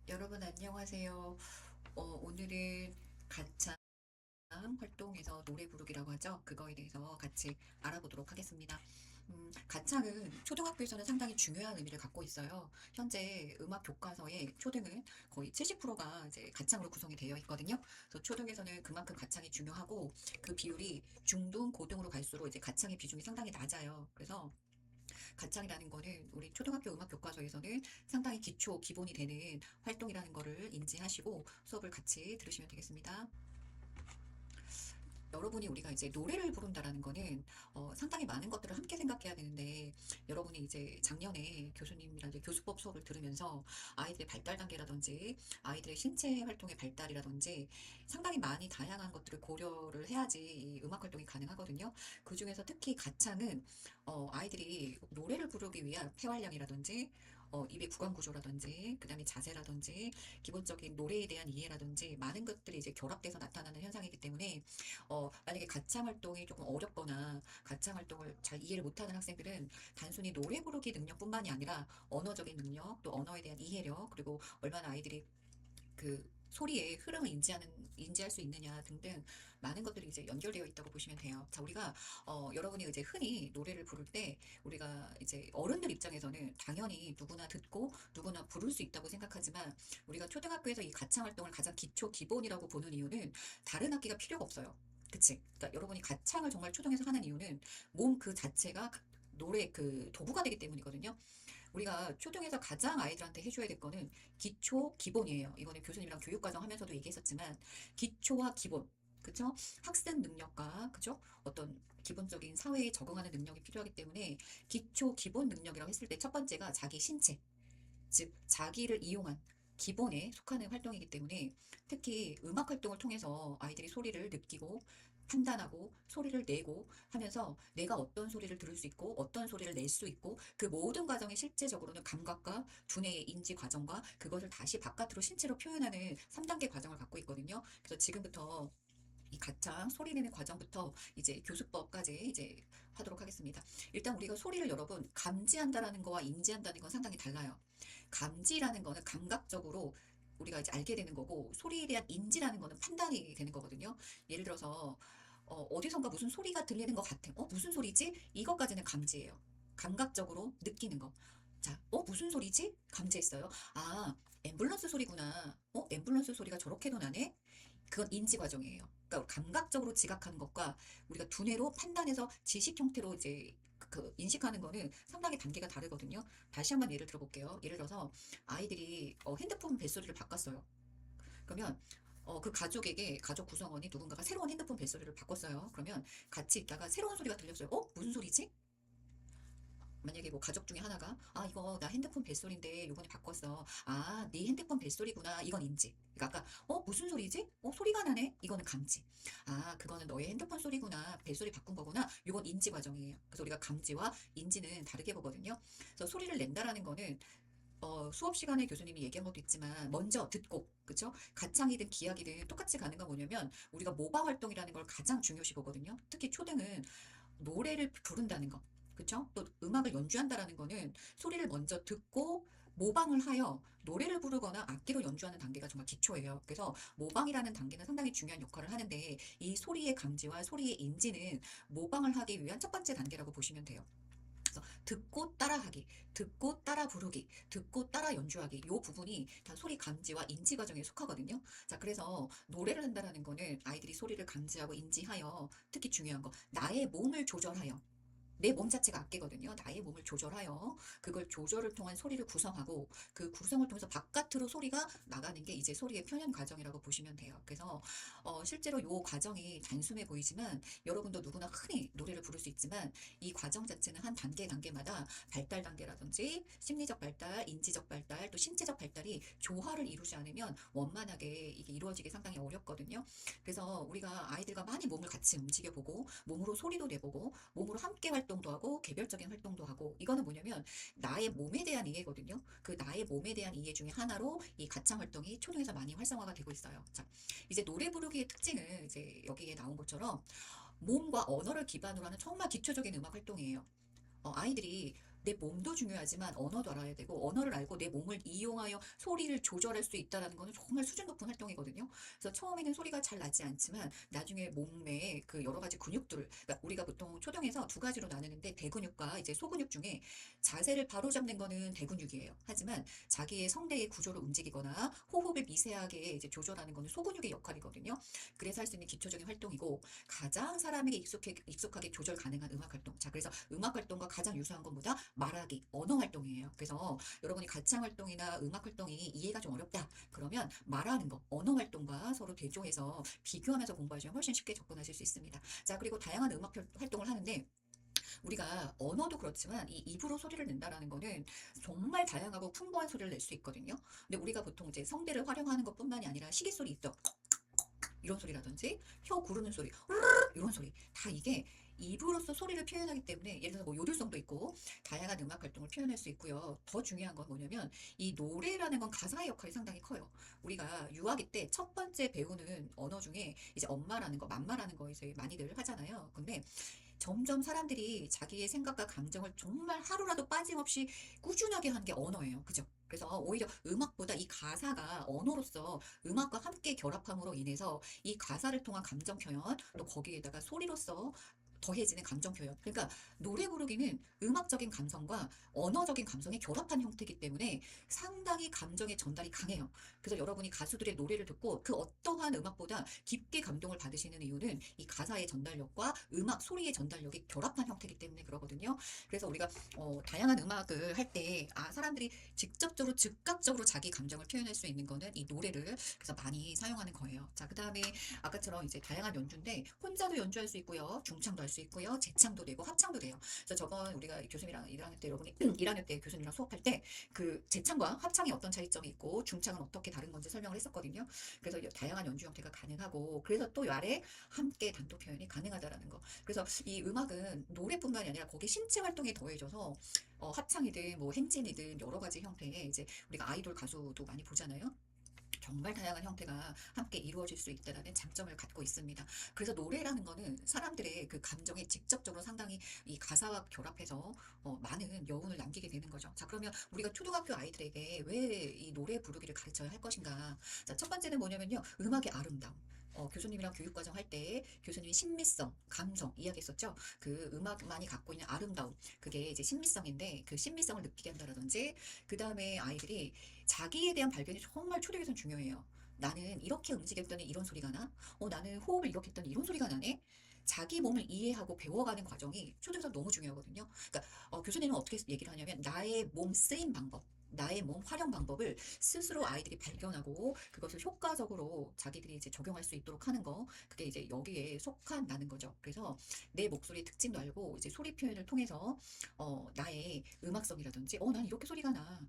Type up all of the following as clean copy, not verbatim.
여러분 안녕하세요. 오늘은 가창 활동에서 노래 부르기라고 하죠. 그거에 대해서 같이 알아보도록 하겠습니다. 가창은 초등학교에서는 상당히 중요한 의미를 갖고 있어요. 현재 음악 교과서에 초등은 거의 70%가 이제 가창으로 구성이 되어 있거든요. 그래서 초등에서는 그만큼 가창이 중요하고 그 비율이 중등, 고등으로 갈수록 이제 가창의 비중이 상당히 낮아요. 그래서 가창이라는 거는 우리 초등학교 음악 교과서에서는 상당히 기초, 기본이 되는 활동이라는 거를 인지하시고 수업을 같이 들으시면 되겠습니다. 여러분이 우리가 이제 노래를 부른다라는 거는 상당히 많은 것들을 함께 생각해야 되는데 여러분이 이제 작년에 교수님이랑 이제 교수법 수업을 들으면서 아이들의 발달 단계라든지 아이들의 신체 활동의 발달이라든지 상당히 많이 다양한 것들을 고려를 해야지 이 음악 활동이 가능하거든요. 그 중에서 특히 가창은 아이들이 노래를 부르기 위한 폐활량이라든지 입의 구강 구조라든지 그다음에 자세라든지 기본적인 노래에 대한 이해라든지 많은 것들이 이제 결합돼서 나타나는 현상이기 때문에 만약에 가창 활동이 조금 어렵거나 가창 활동을 잘 이해를 못하는 학생들은 단순히 노래 부르기 능력뿐만이 아니라 언어적인 능력, 또 언어에 대한 이해력, 그리고 얼마나 아이들이 그 소리의 흐름을 인지할 수 있느냐 등등 많은 것들이 이제 연결되어 있다고 보시면 돼요. 자, 우리가, 여러분이 이제 흔히 노래를 부를 때 우리가 이제 어른들 입장에서는 당연히 누구나 듣고 누구나 부를 수 있다고 생각하지만 우리가 초등학교에서 이 가창 활동을 가장 기초 기본이라고 보는 이유는 다른 악기가 필요가 없어요. 그치? 그러니까 여러분이 가창을 정말 초등에서 하는 이유는 몸 그 자체가 노래 그 도구가 되기 때문이거든요. 우리가 초등에서 가장 아이들한테 해줘야 될 거는 기초, 기본이에요. 이거는 교수님이랑 교육과정 하면서도 얘기했었지만, 기초와 기본. 그쵸? 학습 능력과, 그죠? 어떤 기본적인 사회에 적응하는 능력이 필요하기 때문에, 기초, 기본 능력이라고 했을 때 첫 번째가 자기 신체. 즉 자기를 이용한 기본에 속하는 활동이기 때문에 특히 음악 활동을 통해서 아이들이 소리를 느끼고 판단하고 소리를 내고 하면서 내가 어떤 소리를 들을 수 있고 어떤 소리를 낼 수 있고 그 모든 과정이 실제적으로는 감각과 두뇌의 인지 과정과 그것을 다시 바깥으로 신체로 표현하는 3단계 과정을 갖고 있거든요. 그래서 지금부터 이 가창 소리 내는 과정부터 이제 교수법까지 이제 하도록 하겠습니다. 일단 우리가 소리를 여러분 감지한다라는 거와 인지한다는 건 상당히 달라요. 감지라는 거는 감각적으로 우리가 이제 알게 되는 거고 소리에 대한 인지라는 거는 판단이 되는 거거든요. 예를 들어서 어디선가 무슨 소리가 들리는 것 같아. 무슨 소리지? 이것까지는 감지예요. 감각적으로 느끼는 거. 자, 무슨 소리지? 감지했어요. 아, 앰뷸런스 소리구나. 앰뷸런스 소리가 저렇게도 나네? 그건 인지 과정이에요. 그러니까 감각적으로 지각하는 것과 우리가 두뇌로 판단해서 지식 형태로 이제 그 인식하는 거는 상당히 단계가 다르거든요. 다시 한번 예를 들어볼게요. 예를 들어서 아이들이 핸드폰 벨소리를 바꿨어요. 그러면 그 가족에게 가족 구성원이 누군가가 새로운 핸드폰 벨소리를 바꿨어요. 그러면 같이 있다가 새로운 소리가 들렸어요. 무슨 소리지? 만약에 뭐 가족 중에 하나가 이거 나 핸드폰 벨소리인데 요번에 바꿨어. 네 핸드폰 벨소리구나. 이건 인지. 그러니까 아까 무슨 소리지? 소리가 나네. 이거는 감지. 그거는 너의 핸드폰 소리구나. 벨소리 바꾼 거구나. 이건 인지 과정이에요. 그래서 우리가 감지와 인지는 다르게 보거든요. 그래서 소리를 낸다라는 거는 수업 시간에 교수님이 얘기한 것도 있지만 먼저 듣고 그쵸? 가창이든 기악이든 똑같이 가는 건 뭐냐면 우리가 모방 활동이라는 걸 가장 중요시 보거든요. 특히 초등은 노래를 부른다는 거. 그쵸? 또 음악을 연주한다라는 거는 소리를 먼저 듣고 모방을 하여 노래를 부르거나 악기로 연주하는 단계가 정말 기초예요. 그래서 모방이라는 단계는 상당히 중요한 역할을 하는데 이 소리의 감지와 소리의 인지는 모방을 하기 위한 첫 번째 단계라고 보시면 돼요. 그래서 듣고 따라하기, 듣고 따라 부르기, 듣고 따라 연주하기 요 부분이 다 소리 감지와 인지 과정에 속하거든요. 자, 그래서 노래를 한다라는 거는 아이들이 소리를 감지하고 인지하여 특히 중요한 거 나의 몸을 조절하여 내 몸 자체가 악기거든요. 나의 몸을 조절하여 그걸 조절을 통한 소리를 구성하고 그 구성을 통해서 바깥으로 소리가 나가는 게 이제 소리의 표현 과정이라고 보시면 돼요. 그래서 실제로 요 과정이 단순해 보이지만 여러분도 누구나 흔히 노래를 부를 수 있지만 이 과정 자체는 한 단계 단계마다 발달 단계라든지 심리적 발달, 인지적 발달, 또 신체적 발달이 조화를 이루지 않으면 원만하게 이게 이루어지기 상당히 어렵거든요. 그래서 우리가 아이들과 많이 몸을 같이 움직여 보고 몸으로 소리도 내보고 몸으로 함께 활동도 하고 개별적인 활동도 하고 이거는 뭐냐면 나의 몸에 대한 이해거든요. 그 나의 몸에 대한 이해 중에 하나로 이 가창 활동이 초등에서 많이 활성화가 되고 있어요. 자, 이제 노래 부르기의 특징은 이제 여기에 나온 것처럼 몸과 언어를 기반으로 하는 정말 기초적인 음악 활동이에요. 아이들이 내 몸도 중요하지만 언어도 알아야 되고 언어를 알고 내 몸을 이용하여 소리를 조절할 수 있다라는 거는 정말 수준 높은 활동이거든요. 그래서 처음에는 소리가 잘 나지 않지만 나중에 몸에 그 여러 가지 근육들을 그러니까 우리가 보통 초동에서 두 가지로 나누는데 대근육과 이제 소근육 중에 자세를 바로잡는 거는 대근육이에요. 하지만 자기의 성대의 구조를 움직이거나 호흡을 미세하게 이제 조절하는 거는 소근육의 역할이거든요. 그래서 할 수 있는 기초적인 활동이고 가장 사람에게 익숙하게 조절 가능한 음악 활동. 자, 그래서 음악 활동과 가장 유사한 건 뭐다? 말하기, 언어 활동이에요. 그래서 여러분이 가창 활동이나 음악 활동이 이해가 좀 어렵다. 그러면 말하는 거, 언어 활동과 서로 대조해서 비교하면서 공부하시면 훨씬 쉽게 접근하실 수 있습니다. 자, 그리고 다양한 음악 활동을 하는데 우리가 언어도 그렇지만 이 입으로 소리를 낸다라는 거는 정말 다양하고 풍부한 소리를 낼 수 있거든요. 근데 우리가 보통 이제 성대를 활용하는 것뿐만이 아니라 시기 소리 있죠. 이런 소리라든지 혀 구르는 소리, 이런 소리 다 이게 입으로써 소리를 표현하기 때문에 예를 들어서 뭐 요들성도 있고 다양한 음악 활동을 표현할 수 있고요. 더 중요한 건 뭐냐면 이 노래라는 건 가사의 역할이 상당히 커요. 우리가 유아기 때 첫 번째 배우는 언어 중에 이제 엄마라는 거, 맘마라는 거 이제 많이들 하잖아요. 근데 점점 사람들이 자기의 생각과 감정을 정말 하루라도 빠짐없이 꾸준하게 하는 게 언어예요. 그죠? 그래서 오히려 음악보다 이 가사가 언어로서 음악과 함께 결합함으로 인해서 이 가사를 통한 감정 표현, 또 거기에다가 소리로서 더해지는 감정 표현. 그러니까 노래 부르기는 음악적인 감성과 언어적인 감성이 결합한 형태이기 때문에 상당히 감정의 전달이 강해요. 그래서 여러분이 가수들의 노래를 듣고 그 어떠한 음악보다 깊게 감동을 받으시는 이유는 이 가사의 전달력과 음악 소리의 전달력이 결합한 형태이기 때문에 그러거든요. 그래서 우리가 다양한 음악을 할 때 사람들이 직접적으로 즉각적으로 자기 감정을 표현할 수 있는 거는 이 노래를 그래서 많이 사용하는 거예요. 자, 그다음에 아까처럼 이제 다양한 연주인데 혼자도 연주할 수 있고요. 중창도 할 수 있고요. 재창도 되고 합창도 돼요. 그래서 저번 우리가 교수님이랑 1학년 때 여러분이 1학년 때 교수님이랑 수업할 때 그 재창과 합창이 어떤 차이점이 있고 중창은 어떻게 다른 건지 설명을 했었거든요. 그래서 다양한 연주 형태가 가능하고 그래서 또 아래 함께 단독 표현이 가능하다라는 거. 그래서 이 음악은 노래뿐만이 아니라 거기 신체 활동에 더해져서 합창이든 뭐 행진이든 여러 가지 형태의 이제 우리가 아이돌 가수도 많이 보잖아요. 정말 다양한 형태가 함께 이루어질 수 있다는 장점을 갖고 있습니다. 그래서 노래라는 거는 사람들의 그 감정에 직접적으로 상당히 이 가사와 결합해서 많은 여운을 남기게 되는 거죠. 자, 그러면 우리가 초등학교 아이들에게 왜 이 노래 부르기를 가르쳐야 할 것인가? 자, 첫 번째는 뭐냐면요. 음악의 아름다움. 교수님이랑 교육과정 할 때 교수님이 신미성, 감성 이야기했었죠. 그 음악만이 갖고 있는 아름다움, 그게 이제 신미성인데 그 신미성을 느끼게 한다라든지, 그 다음에 아이들이 자기에 대한 발견이 정말 초등에선 중요해요. 나는 이렇게 움직였더니 이런 소리가 나? 나는 호흡을 이렇게 했더니 이런 소리가 나네? 자기 몸을 이해하고 배워가는 과정이 초등에서 너무 중요하거든요. 그러니까 교수님은 어떻게 얘기를 하냐면 나의 몸 쓰임 방법, 나의 몸 활용 방법을 스스로 아이들이 발견하고 그것을 효과적으로 자기들이 이제 적용할 수 있도록 하는 거, 그게 이제 여기에 속한다는 거죠. 그래서 내 목소리의 특징도 알고 이제 소리 표현을 통해서 나의 음악성이라든지 나는 이렇게 소리가 나.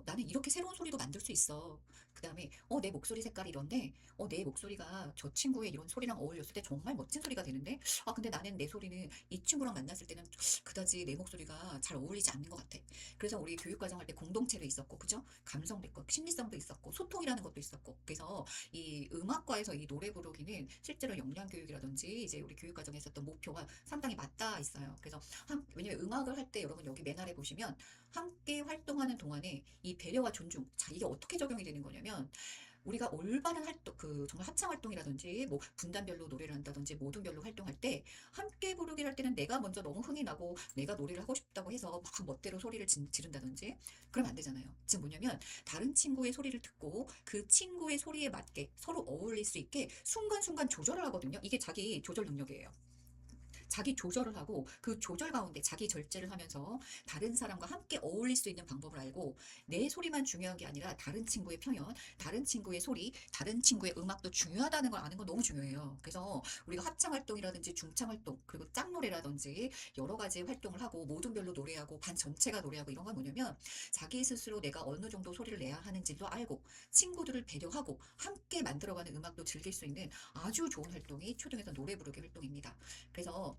나는 이렇게 새로운 소리도 만들 수 있어. 그다음에 내 목소리 색깔이 이런데 내 목소리가 저 친구의 이런 소리랑 어울렸을 때 정말 멋진 소리가 되는데 근데 나는 내 소리는 이 친구랑 만났을 때는 그다지 내 목소리가 잘 어울리지 않는 것 같아. 그래서 우리 교육과정 할 때 공동체도 있었고, 그죠? 감성도 있고, 심리성도 있었고, 소통이라는 것도 있었고. 그래서 이 음악과에서 이 노래 부르기는 실제로 역량교육이라든지 이제 우리 교육과정에 있었던 목표가 상당히 맞닿아 있어요. 그래서 왜냐면 음악을 할 때 여러분 여기 맨 아래 보시면 함께 활동하는 동안에 이 배려와 존중. 자, 이게 어떻게 적용이 되는 거냐면 우리가 올바른 활동, 그 정말 합창 활동이라든지 뭐 분단별로 노래를 한다든지 모둠별로 활동할 때 함께 부르기를 할 때는 내가 먼저 너무 흥이 나고 내가 노래를 하고 싶다고 해서 막 멋대로 소리를 지른다든지 그러면 안 되잖아요. 지금 뭐냐면 다른 친구의 소리를 듣고 그 친구의 소리에 맞게 서로 어울릴 수 있게 순간순간 조절을 하거든요. 이게 자기 조절 능력이에요. 자기 조절을 하고 그 조절 가운데 자기 절제를 하면서 다른 사람과 함께 어울릴 수 있는 방법을 알고 내 소리만 중요한 게 아니라 다른 친구의 표현, 다른 친구의 소리, 다른 친구의 음악도 중요하다는 걸 아는 건 너무 중요해요. 그래서 우리가 합창 활동이라든지 중창 활동, 그리고 짝노래라든지 여러 가지 활동을 하고 모둠별로 노래하고 반 전체가 노래하고 이런 건 뭐냐면 자기 스스로 내가 어느 정도 소리를 내야 하는지도 알고 친구들을 배려하고 함께 만들어가는 음악도 즐길 수 있는 아주 좋은 활동이 초등에서 노래 부르기 활동입니다. 그래서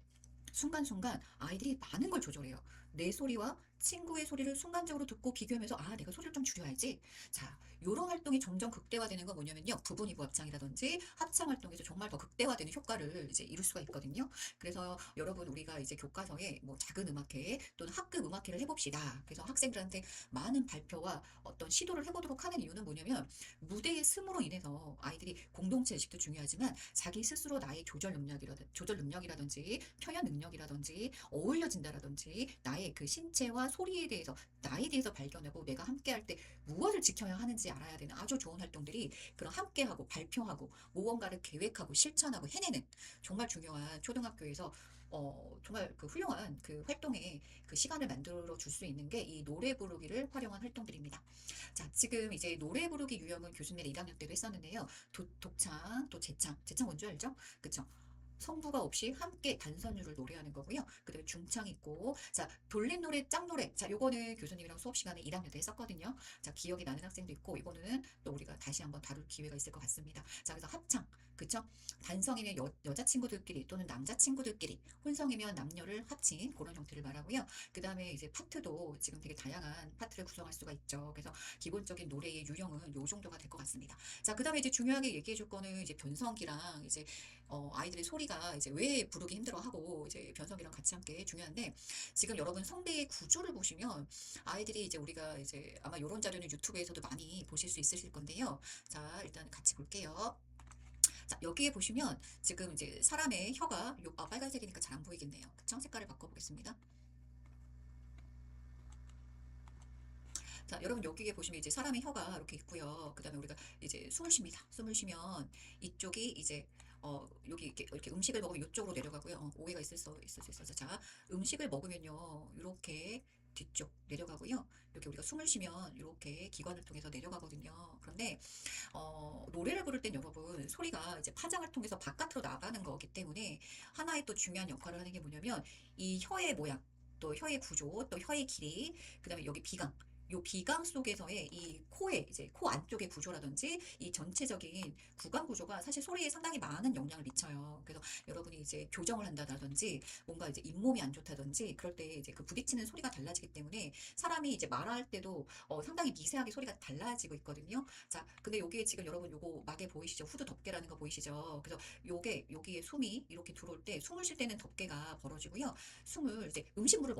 순간순간 아이들이 많은 걸 조절해요. 내 소리와 친구의 소리를 순간적으로 듣고 비교하면서 내가 소리를 좀 줄여야지. 자, 요런 활동이 점점 극대화되는 건 뭐냐면요. 부분이부 합창이라든지 합창 활동에서 정말 더 극대화되는 효과를 이제 이룰 수가 있거든요. 그래서 여러분 우리가 이제 교과서에 뭐 작은 음악회 또는 학급 음악회를 해봅시다. 그래서 학생들한테 많은 발표와 어떤 시도를 해보도록 하는 이유는 뭐냐면 무대에 씀으로 인해서 아이들이 공동체 의식도 중요하지만 자기 스스로 나의 조절 능력이라든지 표현 능력이라든지 어울려진다라든지 나의 그 신체와 소리에 대해서 나에 대해서 발견하고 내가 함께할 때 무엇을 지켜야 하는지 알아야 되는 아주 좋은 활동들이 그런 함께하고 발표하고 무언가를 계획하고 실천하고 해내는 정말 중요한 초등학교에서 정말 그 훌륭한 그 활동에 그 시간을 만들어 줄 수 있는 게 이 노래 부르기를 활용한 활동들입니다. 자, 지금 이제 노래 부르기 유형은 교수님 1학년 때도 했었는데요. 독창, 또 재창 뭔지 알죠? 그쵸? 성부가 없이 함께 단선율을 노래하는 거고요. 그다음에 중창 있고, 자, 돌림 노래, 짝 노래. 자, 요거는 교수님이랑 수업 시간에 1학년 때 했었거든요. 자, 기억이 나는 학생도 있고, 이거는 또 우리가 다시 한번 다룰 기회가 있을 것 같습니다. 자, 그래서 합창. 그쵸? 단성이면 여자친구들끼리 또는 남자친구들끼리, 혼성이면 남녀를 합친 그런 형태를 말하고요. 그 다음에 이제 파트도 지금 되게 다양한 파트를 구성할 수가 있죠. 그래서 기본적인 노래의 유형은 요 정도가 될 것 같습니다. 자, 그 다음에 이제 중요하게 얘기해 줄 거는 이제 변성기랑 이제 아이들의 소리가 이제 왜 부르기 힘들어하고 이제 변성기랑 같이 함께 중요한데 지금 여러분 성대의 구조를 보시면 아이들이 이제 우리가 이제 아마 이런 자료는 유튜브에서도 많이 보실 수 있으실 건데요. 자, 일단 같이 볼게요. 자, 여기에 보시면 지금 이제 사람의 혀가 빨간색이니까 잘 안 보이겠네요. 그쵸? 색깔을 바꿔보겠습니다. 자, 여러분 여기에 보시면 이제 사람의 혀가 이렇게 있고요. 그 다음에 우리가 이제 숨을 쉽니다. 숨을 쉬면 이쪽이 이제 여기 이렇게 음식을 먹으면 이쪽으로 내려가고요. 오해가 있을 수 있어서 자, 음식을 먹으면요. 이렇게 뒤쪽 내려가고요. 이렇게 우리가 숨을 쉬면 이렇게 기관을 통해서 내려가거든요. 그런데 노래를 부를 땐 여러분 소리가 이제 파장을 통해서 바깥으로 나가는 거기 때문에 하나의 또 중요한 역할을 하는 게 뭐냐면 이 혀의 모양, 또 혀의 구조, 또 혀의 길이, 그다음에 여기 비강. 요 비강 속에서의 이 코의 이제 코 안쪽의 구조라든지 이 전체적인 구강 구조가 사실 소리에 상당히 많은 영향을 미쳐요. 그래서 여러분이 이제 교정을 한다든지 뭔가 이제 잇몸이 안 좋다든지 그럴 때 이제 그 부딪히는 소리가 달라지기 때문에 사람이 이제 말할 때도 상당히 미세하게 소리가 달라지고 있거든요. 자, 근데 여기에 지금 여러분 요거 막에 보이시죠? 후두 덮개라는 거 보이시죠? 그래서 요게 여기에 숨이 이렇게 들어올 때 숨을 쉴 때는 덮개가 벌어지고요. 숨을 이제 음식물을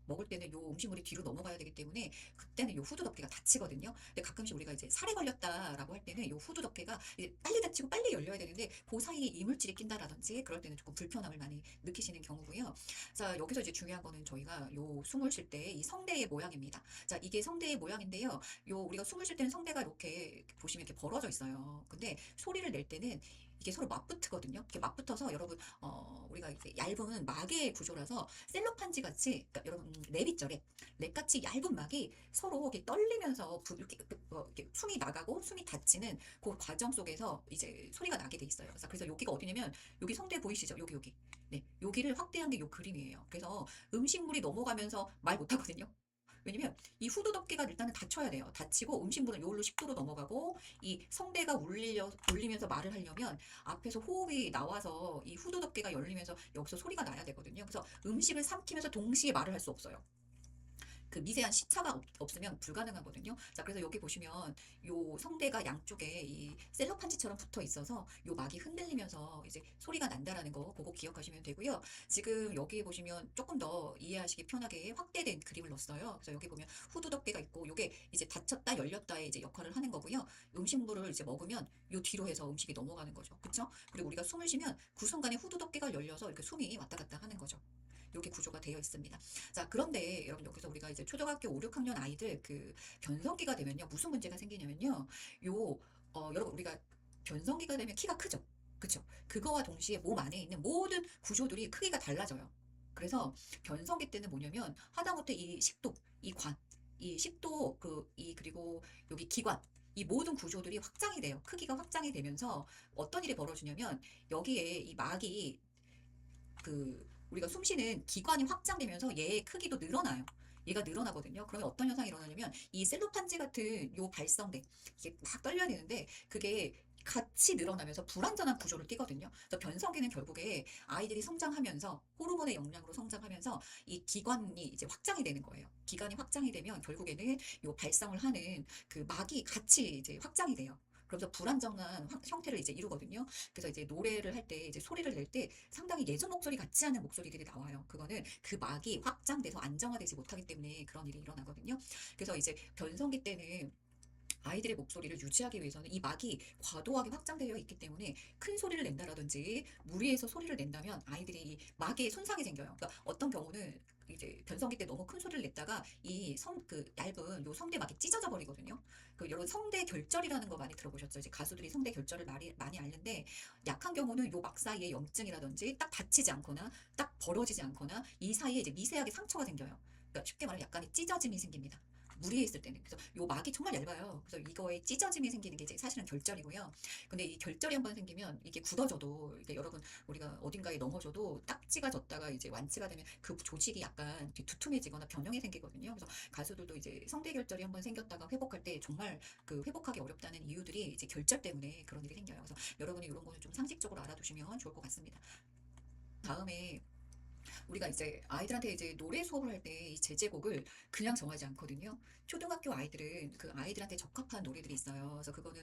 먹을 때는 요 음식물이 뒤로 넘어가야 되기 때문에 그때는 요 후두 덮개가 닫히거든요. 근데 가끔씩 우리가 이제 살에 걸렸다라고 할 때는 요 후두 덮개가 이제 빨리 닫히고 빨리 열려야 되는데 그 사이에 이물질이 낀다라든지 그럴 때는 조금 불편함을 많이 느끼시는 경우고요. 자, 여기서 이제 중요한 거는 저희가 요 숨을 쉴 때 이 성대의 모양입니다. 자, 이게 성대의 모양인데요. 요 우리가 숨을 쉴 때는 성대가 이렇게 보시면 이렇게 벌어져 있어요. 근데 소리를 낼 때는 이게 서로 맞붙거든요. 이렇게 맞붙어서 여러분 우리가 이제 얇은 막의 구조라서 셀로판지 같이 그러니까 여러분 랩 있죠 랩 같이 얇은 막이 서로 이렇게 떨리면서 이렇게 숨이 나가고 숨이 닫히는 그 과정 속에서 이제 소리가 나게 돼 있어요. 그래서 여기가 어디냐면 여기 성대 보이시죠? 여기. 네, 여기를 확대한 게 요 그림이에요. 그래서 음식물이 넘어가면서 말 못하거든요. 왜냐면 이 후두 덮개가 일단은 닫혀야 돼요. 닫히고 음식물은 요걸로 식도로 넘어가고 이 성대가 울리면서 말을 하려면 앞에서 호흡이 나와서 이 후두 덮개가 열리면서 여기서 소리가 나야 되거든요. 그래서 음식을 삼키면서 동시에 말을 할 수 없어요. 그 미세한 시차가 없으면 불가능하거든요. 자, 그래서 여기 보시면 요 성대가 양쪽에 이 셀로판지처럼 붙어 있어서 요 막이 흔들리면서 이제 소리가 난다라는 거 그거 기억하시면 되고요. 지금 여기 보시면 조금 더 이해하시기 편하게 확대된 그림을 넣었어요. 그래서 여기 보면 후두 덮개가 있고 요게 이제 닫혔다 열렸다의 이제 역할을 하는 거고요. 음식물을 이제 먹으면 요 뒤로 해서 음식이 넘어가는 거죠. 그렇죠? 그리고 우리가 숨을 쉬면 그 순간에 후두 덮개가 열려서 이렇게 숨이 왔다 갔다 하는 거죠. 이렇게 구조가 되어 있습니다. 자, 그런데 여러분 여기서 우리가 이제 초등학교 5, 6학년 아이들 그 변성기가 되면요. 무슨 문제가 생기냐면요. 요, 여러분 우리가 변성기가 되면 키가 크죠. 그쵸? 그거와 동시에 몸 안에 있는 모든 구조들이 크기가 달라져요. 그래서 변성기 때는 뭐냐면 하다못해 이 식도, 이 관, 이 식도 그리고 여기 기관 이 모든 구조들이 확장이 돼요. 크기가 확장이 되면서 어떤 일이 벌어지냐면 여기에 이 막이 우리가 숨 쉬는 기관이 확장되면서 얘의 크기도 늘어나요. 얘가 늘어나거든요. 그러면 어떤 현상이 일어나냐면 이 셀로판지 같은 요 발성대 이게 막 떨려야 되는데 그게 같이 늘어나면서 불완전한 구조를 띠거든요. 그래서 변성기는 결국에 아이들이 성장하면서 호르몬의 영향으로 성장하면서 이 기관이 이제 확장이 되는 거예요. 기관이 확장이 되면 결국에는 요 발성을 하는 그 막이 같이 이제 확장이 돼요. 그러면서 불안정한 형태를 이제 이루거든요. 그래서 이제 노래를 할 때 이제 소리를 낼 때 상당히 예전 목소리 같지 않은 목소리들이 나와요. 그거는 그 막이 확장돼서 안정화되지 못하기 때문에 그런 일이 일어나거든요. 그래서 이제 변성기 때는 아이들의 목소리를 유지하기 위해서는 이 막이 과도하게 확장되어 있기 때문에 큰 소리를 낸다라든지 무리해서 소리를 낸다면 아이들이 이 막에 손상이 생겨요. 그러니까 어떤 경우는 이제 변성기 때 너무 큰 소리를 냈다가 이 그 얇은 요 성대 막이 찢어져 버리거든요. 그 여러분 성대 결절이라는 거 많이 들어보셨죠? 이제 가수들이 성대 결절을 많이 앓는데 약한 경우는 요 막 사이에 염증이라든지 딱 닫히지 않거나 딱 벌어지지 않거나 이 사이에 이제 미세하게 상처가 생겨요. 그러니까 쉽게 말하면 약간의 찢어짐이 생깁니다. 무리했을 때는. 그래서 요 막이 정말 얇아요. 그래서 이거에 찢어짐이 생기는 게 이제 사실은 결절이고요. 근데 이 결절이 한번 생기면 이게 굳어져도 이게 여러분 우리가 어딘가에 넘어져도 딱지가 졌다가 이제 완치가 되면 그 조직이 약간 이렇게 두툼해지거나 변형이 생기거든요. 그래서 가수들도 이제 성대 결절이 한번 생겼다가 회복할 때 정말 그 회복하기 어렵다는 이유들이 이제 결절 때문에 그런 일이 생겨요. 그래서 여러분이 이런 거는 좀 상식적으로 알아두시면 좋을 것 같습니다. 다음에 우리가 이제 아이들한테 이제 노래 수업을 할 때 이 제제곡을 그냥 정하지 않거든요. 초등학교 아이들은 그 아이들한테 적합한 노래들이 있어요. 그래서 그거는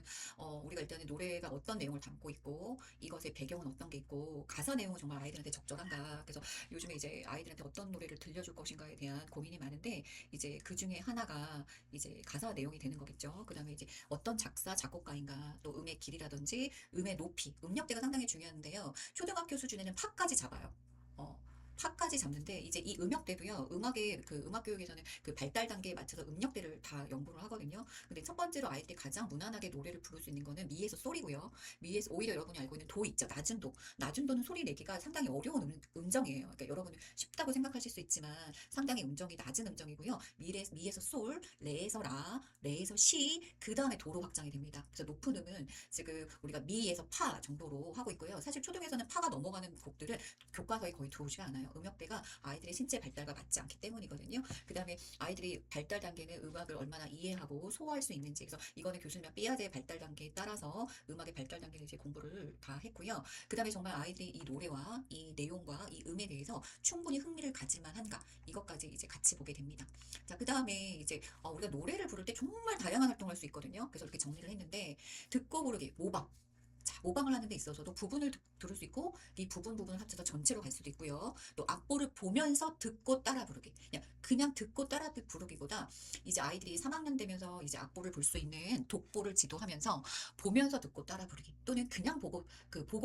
우리가 일단은 노래가 어떤 내용을 담고 있고 이것의 배경은 어떤 게 있고 가사 내용은 정말 아이들한테 적절한가. 그래서 요즘에 이제 아이들한테 어떤 노래를 들려줄 것인가에 대한 고민이 많은데 이제 그 중에 하나가 이제 가사 내용이 되는 거겠죠. 그다음에 이제 어떤 작사 작곡가인가 또 음의 길이라든지 음의 높이, 음역대가 상당히 중요한데요. 초등학교 수준에는 파까지 잡아요. 어, 파까지 잡는데 이제 이 음역대도요. 음악의 그 음악 교육에서는 그 발달 단계에 맞춰서 음역대를 다 연구를 하거든요. 근데 첫 번째로 아이들이 가장 무난하게 노래를 부를 수 있는 거는 미에서 솔이고요. 미에서 오히려 여러분이 알고 있는 도 있죠. 낮은 도. 낮은 도는 소리 내기가 상당히 어려운 음정이에요. 그러니까 여러분은 쉽다고 생각하실 수 있지만 상당히 음정이 낮은 음정이고요. 미에서 솔, 레에서 라, 레에서 시, 그 다음에 도로 확장이 됩니다. 그래서 높은 음은 지금 우리가 미에서 파 정도로 하고 있고요. 사실 초등에서는 파가 넘어가는 곡들을 교과서에 거의 들어오지가 않아요. 음역대가 아이들의 신체 발달과 맞지 않기 때문이거든요. 그 다음에 아이들이 발달 단계는 음악을 얼마나 이해하고 소화할 수 있는지. 그래서 이거는 교수님과 삐아제의 발달 단계에 따라서 음악의 발달 단계를 이제 공부를 다 했고요. 그 다음에 정말 아이들이 이 노래와 이 내용과 이 음에 대해서 충분히 흥미를 가질만 한가. 이것까지 이제 같이 보게 됩니다. 자, 그 다음에 이제 우리가 노래를 부를 때 정말 다양한 활동을 할 수 있거든요. 그래서 이렇게 정리를 했는데 듣고 부르기, 모방. 자, 모방을 하는 데 있어서도 부분을 들을 수 있고 이 부분을 합쳐서 전체로 갈 수도 있고요. 또 악보를 보면서 듣고 따라 부르기. 그냥 듣고 따라 부르기보다 이제 아이들이 3학년 되면서 이제 악보를 볼 수 있는 독보를 지도하면서 보면서 듣고 따라 부르기 또는 그냥 보고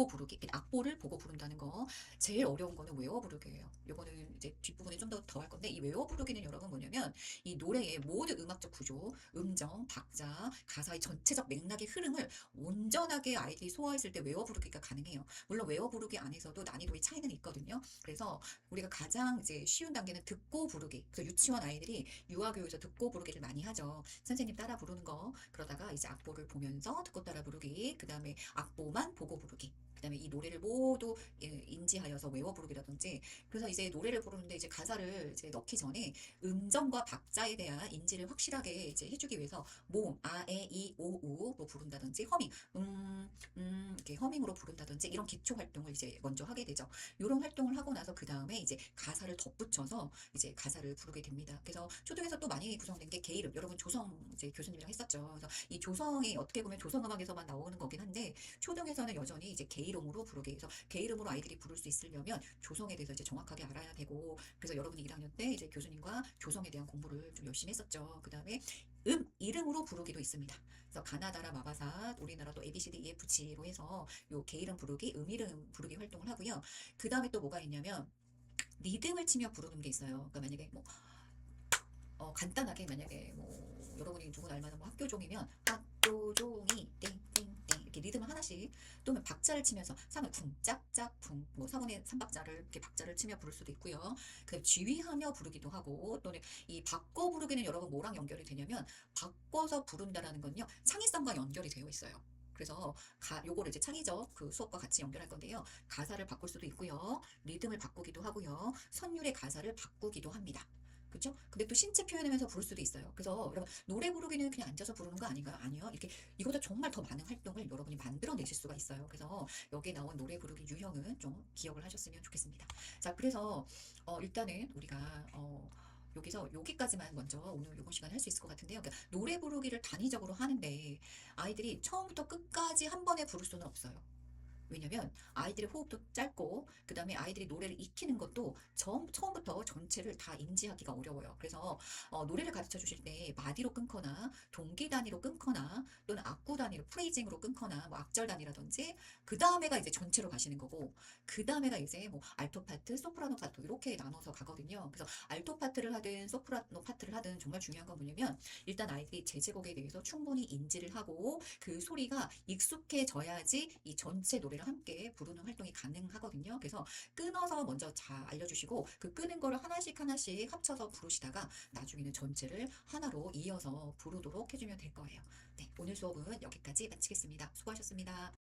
부르기. 악보를 보고 부른다는 거. 제일 어려운 거는 외워 부르기예요. 요거는 이제 뒷부분에 좀 더 할 건데 이 외워 부르기는 여러분 뭐냐면 이 노래의 모든 음악적 구조, 음정, 박자, 가사의 전체적 맥락의 흐름을 온전하게 아이들이 소화했을 때 외워 부르기가 가능해요. 물론 외워 부르기 안에서도 난이도의 차이는 있거든요. 그래서 우리가 가장 이제 쉬운 단계는 듣고 부르기. 그래서 유치원 아이들이 유아교육에서 듣고 부르기를 많이 하죠. 선생님 따라 부르는 거. 그러다가 이제 악보를 보면서 듣고 따라 부르기. 그 다음에 악보만 보고 부르기. 그다음에 이 노래를 모두 인지하여서 외워 부르기라든지. 그래서 이제 노래를 부르는데 이제 가사를 이제 넣기 전에 음정과 박자에 대한 인지를 확실하게 이제 해주기 위해서 모음, 아, 에, 이, 오, 우로 부른다든지 허밍, 이렇게 허밍으로 부른다든지 이런 기초 활동을 이제 먼저 하게 되죠. 이런 활동을 하고 나서 그 다음에 이제 가사를 덧붙여서 이제 가사를 부르게 됩니다. 그래서 초등에서 또 많이 구성된 게 게이름. 여러분 조성 이제 교수님이랑 했었죠. 그래서 이 조성이 어떻게 보면 조성음악에서만 나오는 거긴 한데 초등에서는 여전히 이제 게이름으로 부르게 해서 게이름으로 아이들이 부를 수 있으려면 조성에 대해서 이제 정확하게 알아야 되고 그래서 여러분이 1학년 때 이제 교수님과 조성에 대한 공부를 좀 열심히 했었죠. 그 다음에 이름으로 부르기도 있습니다. 그래서 가나다라 마바사 우리나라 또 ABCD EFG로 해서 요 게이름 부르기, 이름 부르기 활동을 하고요. 그 다음에 또 뭐가 있냐면 리듬을 치며 부르는 게 있어요. 그러니까 만약에 뭐 간단하게 만약에 뭐 여러분이 누구 알만한 뭐 학교종이면 학교종이 땡땡땡 이렇게 리듬을 하나씩 또는 박자를 치면서 3을 쿵짝짝 쿵뭐 4분의 3박자를 이렇게 박자를 치며 부를 수도 있고요. 그 지휘하며 부르기도 하고 또는 이 바꿔 부르기는 여러분 뭐랑 연결이 되냐면 바꿔서 부른다라는 건요. 창의성과 연결이 되어 있어요. 그래서 요거를 이제 창의적 그 수업과 같이 연결할 건데요. 가사를 바꿀 수도 있고요. 리듬을 바꾸기도 하고요. 선율의 가사를 바꾸기도 합니다. 그쵸? 근데 또 신체 표현하면서 부를 수도 있어요. 그래서 여러분 노래 부르기는 그냥 앉아서 부르는 거 아닌가요? 아니요. 이렇게 이거보다 정말 더 많은 활동을 여러분이 만들어내실 수가 있어요. 그래서 여기에 나온 노래 부르기 유형은 좀 기억을 하셨으면 좋겠습니다. 자, 그래서 일단은 우리가 여기서 여기까지만 먼저 오늘 요번 시간 할 수 있을 것 같은데요. 그러니까 노래 부르기를 단위적으로 하는데 아이들이 처음부터 끝까지 한 번에 부를 수는 없어요. 왜냐면 아이들의 호흡도 짧고 그다음에 아이들이 노래를 익히는 것도 처음부터 전체를 다 인지하기가 어려워요. 그래서 노래를 가르쳐 주실 때 마디로 끊거나 동기 단위로 끊거나 또는 악구 단위로 프레이징으로 끊거나 뭐 악절 단위라든지 그 다음에가 이제 전체로 가시는 거고 그 다음에가 이제 뭐 알토 파트, 소프라노 파트 이렇게 나눠서 가거든요. 그래서 알토 파트를 하든 소프라노 파트를 하든 정말 중요한 건 뭐냐면 일단 아이들이 제제곡에 대해서 충분히 인지를 하고 그 소리가 익숙해져야지 이 전체 노래를 함께 부르는 활동이 가능하거든요. 그래서 끊어서 먼저 잘 알려주시고 그 끄는 거를 하나씩 하나씩 합쳐서 부르시다가 나중에는 전체를 하나로 이어서 부르도록 해주면 될 거예요. 네, 오늘 수업은 여기까지 마치겠습니다. 수고하셨습니다.